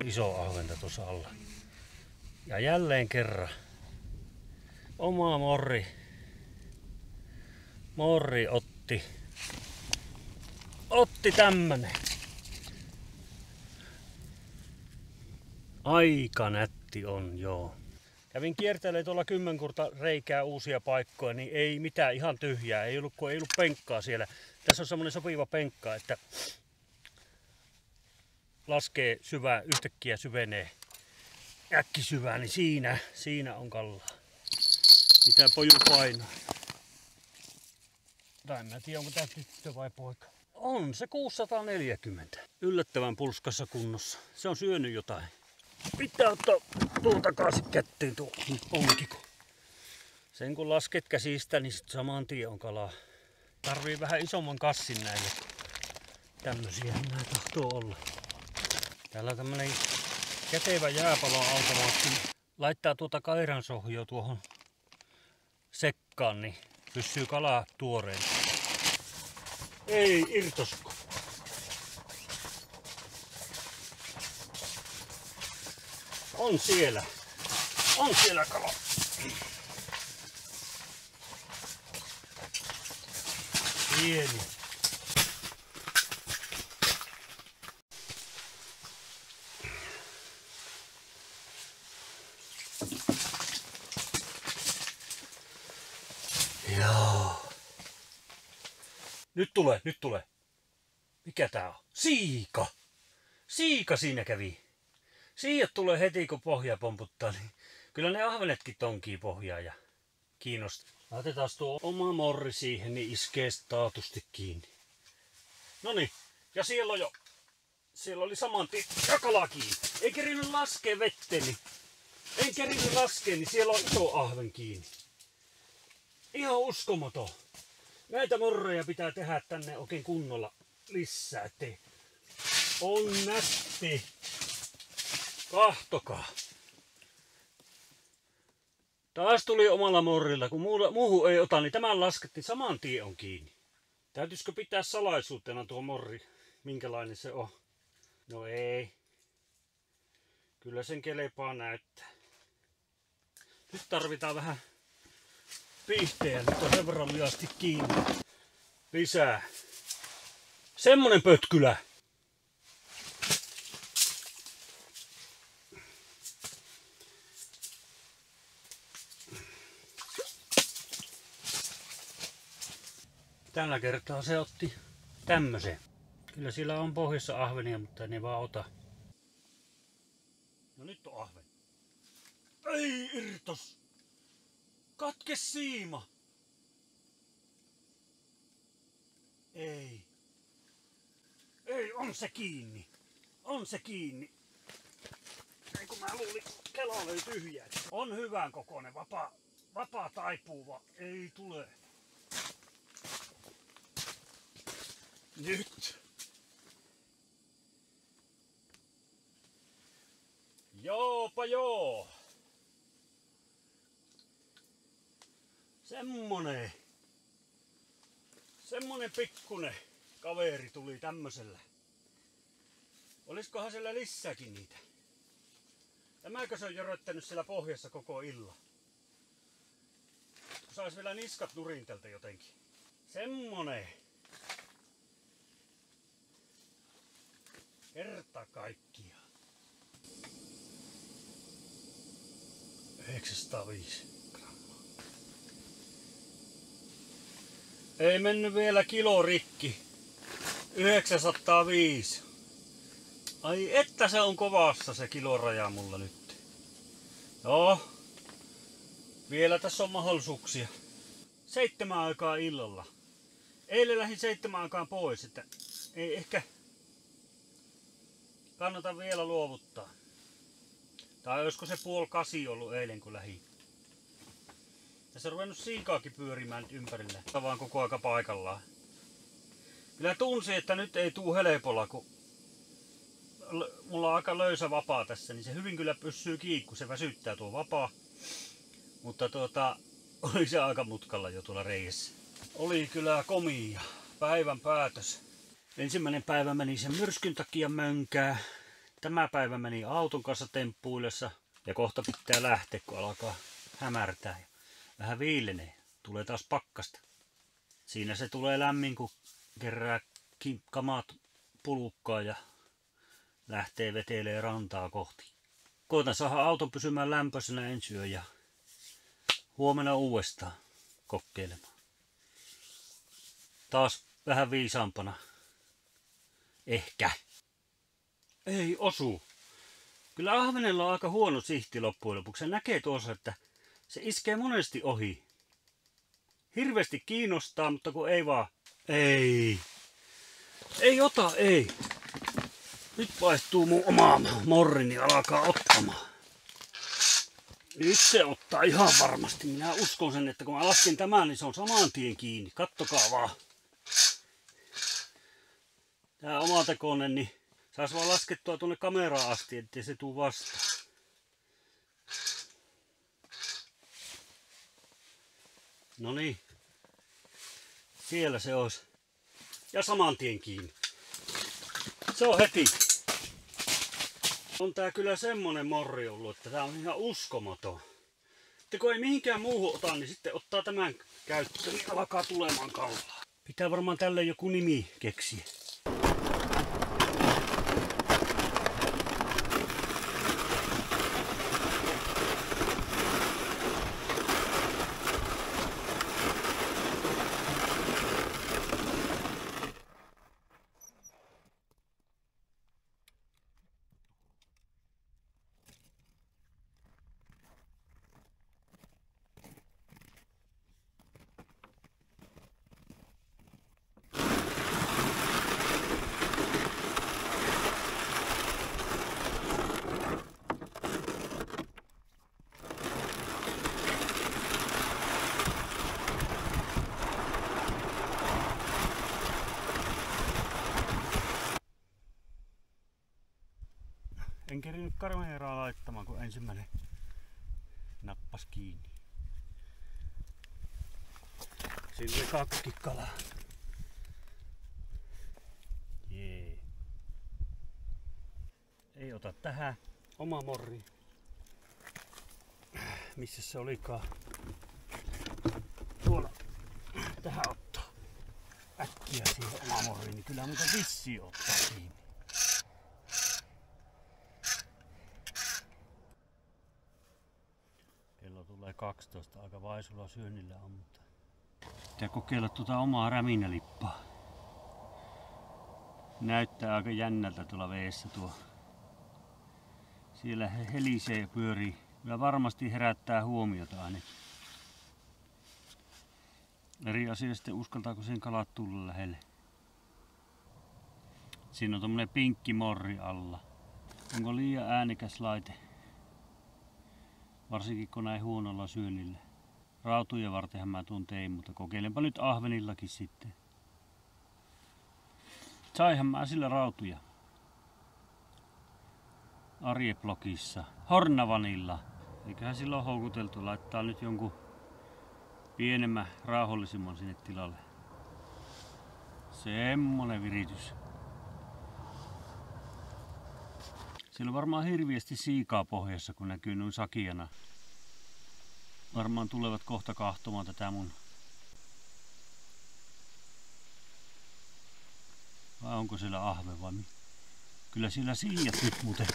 iso ahventa tuossa alla. Ja jälleen kerran oma morri otti tämmönen. Aika nätti on, joo. Kävin kiertelemään tuolla kymmenkurta reikää uusia paikkoja, niin ei mitään, ihan tyhjää. Ei ollut penkkaa siellä. Tässä on semmonen sopiva penkka, että laskee syvää, yhtäkkiä syvenee äkkisyvää, niin siinä on kallaa. Mitä poju painaa. Tai en mä tiedä, onko tää tyttö vai poika. On se 640. Yllättävän pulskassa kunnossa. Se on syönyt jotain. Pitää ottaa tuon takaisin kätteen tuo onkiko. Sen kun lasket käsistä, niin sit saman tien on kalaa. Tarvii vähän isomman kassin näille. Tämmösiä nämä tahtoo olla. Täällä on tämmönen kätevä jääpaloautomaatti. Laittaa tuota kairansohjoa tuohon sekkaan, niin pysyy kalaa tuoreena. Ei irtosko. On siellä kala. Pieni. Joo. Nyt tulee. Mikä tää on? Siika! Siika siinä kävi. Siijat tulee heti kun pohja pomputtaa, niin kyllä ne ahvenetkin tonkii pohjaa ja kiinnostaa. Laitetaan tuo oma morri siihen, niin iskee taatusti kiinni. Noniin, ja siellä oli saman tien kala kiinni. Ei kerinyt laskea vetteen, niin siellä on iso ahven kiinni. Ihan uskomaton. Näitä morreja pitää tehdä tänne oikein kunnolla lisää, ettei on nätti. Kahtokaa. Taas tuli omalla morrilla, kun muuhun ei ota, niin tämän laskettiin saman tien on kiinni. Täytyisikö pitää salaisuutena tuo morri, minkälainen se on? No ei. Kyllä sen kelepaa näyttää. Nyt tarvitaan vähän piihtejä, nyt on sen verran liasti kiinni. Lisää. Semmonen pötkylä. Tällä kertaa se otti tämmösen. Kyllä sillä on pohjassa ahvenia, mutta ne vaan ota. No nyt on ahven. Ei irtos! Katkes siima! Ei. Ei, on se kiinni. Ei kun mä luulin, kela löi tyhjää. On hyvän kokoinen, vapaa taipuu vaan. Ei tule. Nyt. Joopa joo. Semmonen pikkunen kaveri tuli tämmösellä. Oliskohan siellä lisääkin niitä? Tämäkö se on jöröttänyt siellä pohjassa koko illan? Sais vielä niskat nurin tältä jotenkin. Semmonen. Kerta kaikkiaan. 905 grammaa. Ei mennyt vielä kilo rikki. 905. Ai että se on kovassa se kiloraja mulla nyt. Joo. Vielä tässä on mahdollisuuksia. 7 aikaa illalla. Eilen lähdin 7 aikaan pois, että ei ehkä kannata vielä luovuttaa. Tai olisiko se 7:30 ollut eilen kun lähdin. Tässä on ruvennut siikaakin pyörimään nyt ympärillä. Vaan koko aika paikallaan. Kyllä tunsi, että nyt ei tuu helpolla, kun mulla on aika löysä vapaa tässä, niin se hyvin kyllä pysyy kiinni, kun se väsyttää tuo vapaa. Mutta oli se aika mutkalla jo tuolla reijässä. Oli kyllä komia. Päivän päätös. Ensimmäinen päivä meni sen myrskyn takia mönkää. Tämä päivä meni auton kanssa temppuillessa ja kohta pitää lähteä, kun alkaa hämärtää ja vähän viilenee. Tulee taas pakkasta. Siinä se tulee lämmin, kun kerää kamat pulukkaa ja lähtee vetelee rantaa kohti. Koitan saada auton pysymään lämpöisenä ensi yö ja huomenna uudestaan kokeilemaan. Taas vähän viisaampana. Ehkä. Ei osu. Kyllä ahvenella on aika huono sihti loppujen lopuksi. Se näkee tuossa, että se iskee monesti ohi. Hirveästi kiinnostaa, mutta kun ei vaan. Ei. Ei ota, ei. Nyt paistuu mun oma morrini ja alkaa ottamaan. Nyt se ottaa ihan varmasti. Minä uskon sen, että kun mä lasken tämän, niin se on saman tien kiinni. Kattokaa vaan. Tää omatekoinen, niin saisi vaan laskettua tuonne kameraan asti, ettei se tuu vastaan. No niin. Siellä se olisi. Ja saman tien kiinni. Se on heti. On tää kyllä semmonen morri ollut, että tää on ihan uskomaton. Että kun ei mihinkään muuhun ota, niin sitten ottaa tämän käyttöön, niin alkaa tulemaan kallaa. Pitää varmaan tälle joku nimi keksiä. En kerinyt kameraa laittamaan, kun ensimmäinen nappas kiinni. Siinä oli 2 kalaa. Jee. Ei ota tähän. Oma morri. Missä se olikaan? Tuolla. Tähän ottaa. Äkkiä siihen oma morri, niin kyllä muuten vissi ottaa kiinni. Kello tulee 12, aika vaisulla syönnillä on, mutta pitää kokeilla tuota omaa räminälippaa. Näyttää aika jännältä tuolla veessä tuo. Siellä helisee ja pyörii. Kyllä varmasti herättää huomiota ainakin. Eri asia sitten uskaltaako sen kalat tulla lähelle. Siinä on tommonen pinkki morri alla. Onko liian äänekäs laite? Varsinkin kun näin huonolla syönnillä. Rautuja vartenhan mä tuon tein, mutta kokeilenpa nyt ahvenillakin sitten. Saihan mä sillä rautuja. Arjeblogissa. Hornavanilla. Eiköhän silloin houkuteltu. Laittaa nyt jonkun pienemmän, rauhallisimman sinne tilalle. Semmonen viritys. Siellä on varmaan hirviästi siikaa pohjassa, kun näkyy noin sakiana. Varmaan tulevat kohta kahtomaan tätä mun. Vai onko siellä ahve vai mi? Kyllä siellä siijat nyt muuten.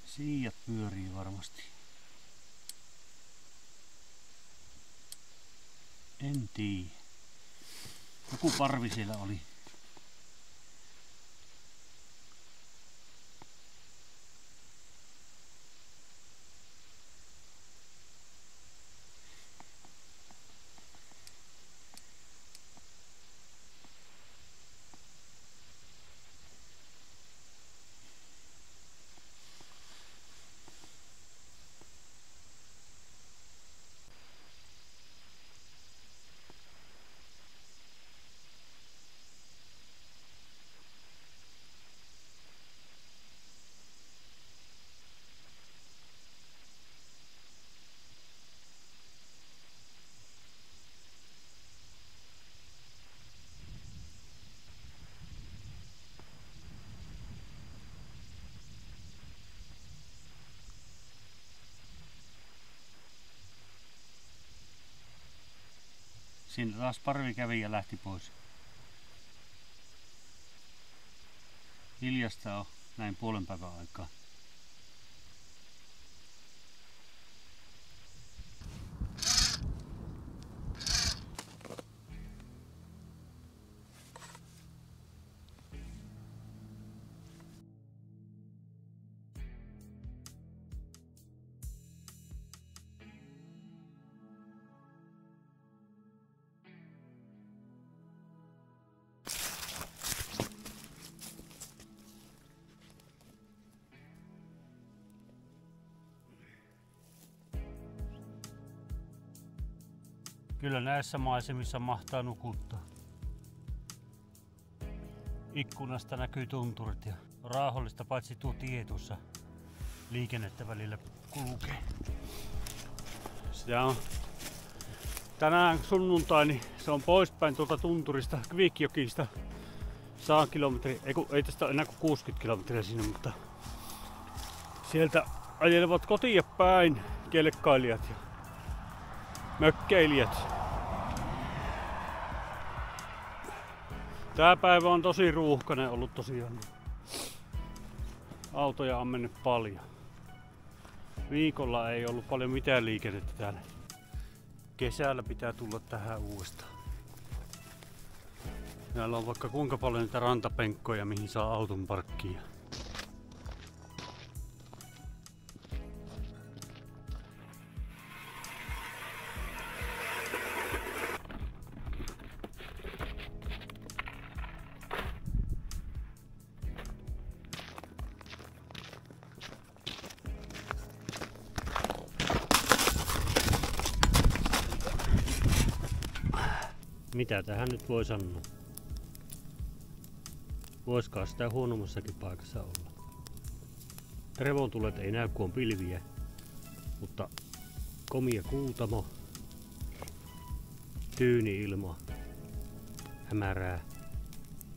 Siijat pyörii varmasti. En tiedä. Joku parvi siellä oli. Siinä taas parvi kävi ja lähti pois. Hiljasta on näin puolen päivän aikaa. Kyllä näissä maisemissa mahtaa nukuttaa. Ikkunasta näkyy tunturit ja raahollista paitsi tuo tie tuossa liikennettä välillä kulkee. Sitä on tänään sunnuntai, niin se on poispäin tuolta tunturista, Kviikjokista 100 kilometriä, ei tästä ole enää kuin 60 kilometriä sinne, mutta sieltä ajelevat kotiin päin kelkkailijat ja mökkeilijät. Tää päivä on tosi ruuhkainen ollut tosiaan. Autoja on mennyt paljon. Viikolla ei ollut paljon mitään liikennettä täällä. Kesällä pitää tulla tähän uudestaan. Täällä on vaikka kuinka paljon niitä rantapenkkoja, mihin saa auton parkkiin. Mitä tähän nyt voi sanoa? Voiskaan sitä huonommassakin paikassa olla. Revontulet ei näy, kun on pilviä, mutta komia kuutamo, tyyni ilma, hämärää,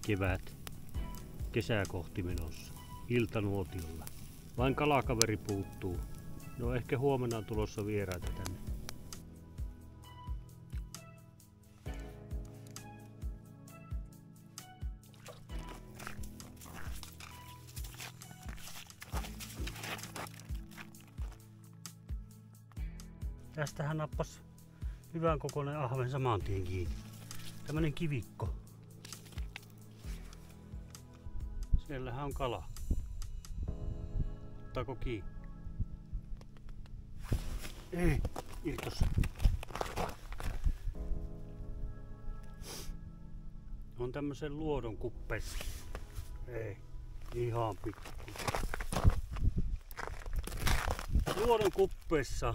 kevät, kesää kohti menossa, iltanuotiolla. Vain kalakaveri puuttuu. No ehkä huomenna on tulossa vieraita tänne. Tästähän nappas hyvän kokoinen ahven saman tien kiinni. Tämmönen kivikko. Siellähän on kala. Ottaako kiinni? Ei, irtos. On tämmösen luodon kuppeessa. Ei, ihan pikku. Luodon kuppeessa.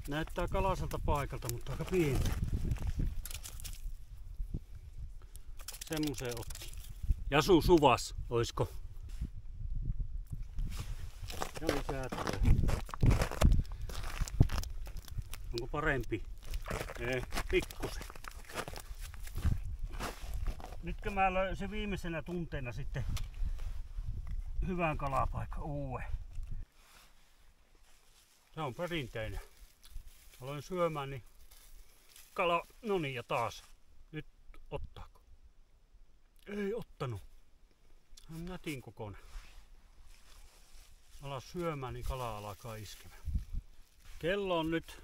Näyttää kalaselta paikalta, mutta aika pientä. Semmoiseen otti. Jasu suvas, oisko? Ja lisää tulee. Onko parempi? Ei, pikkusen. Nytkö mä löysin viimeisenä tunteena sitten hyvän kalapaikka uue. Se on perinteinen. Aloin syömään, niin kala, no niin ja taas. Nyt ottaako? Ei ottanut. On nätin kokoinen. Alas syömään, niin kala alkaa iskemään. Kello on nyt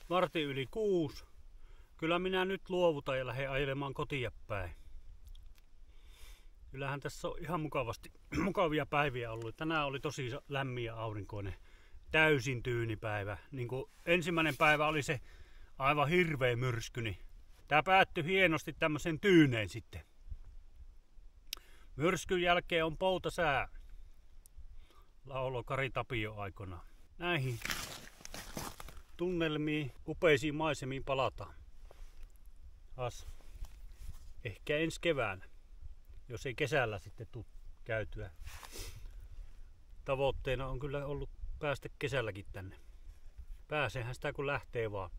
6:15. Kyllä minä nyt luovutan ja lähden ajelemaan kotia päin. Kyllähän tässä on ihan mukavia päiviä ollut. Tänään oli tosi lämmin ja aurinkoinen. Täysin tyynipäivä. Niin kuin ensimmäinen päivä oli se aivan hirveä myrsky, niin tää päättyi hienosti tämmöisen tyyneen sitten. Myrskyn jälkeen on poutasää. Laulo Kari Tapio aikana. Näihin tunnelmiin, upeisiin maisemiin palataan. Taas ehkä ensi keväänä, jos ei kesällä sitten tule käytyä. Tavoitteena on kyllä ollut päästä kesälläkin tänne. Pääsehän sitä kun lähtee vaan.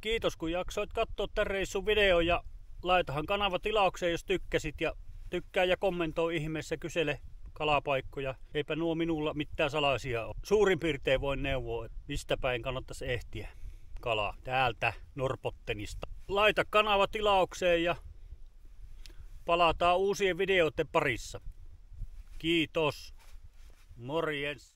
Kiitos kun jaksoit katsoa tämän reissun videon ja laitahan kanava tilaukseen jos tykkäsit ja tykkää ja kommentoi ihmeessä, kysele kalapaikkoja. Eipä nuo minulla mitään salaisia ole. Suurin piirtein voin neuvoa, että mistä päin kannattaisi ehtiä. kala täältä Norrbottenista. Laita kanava tilaukseen ja palataan uusien videoiden parissa. Kiitos. Morjens.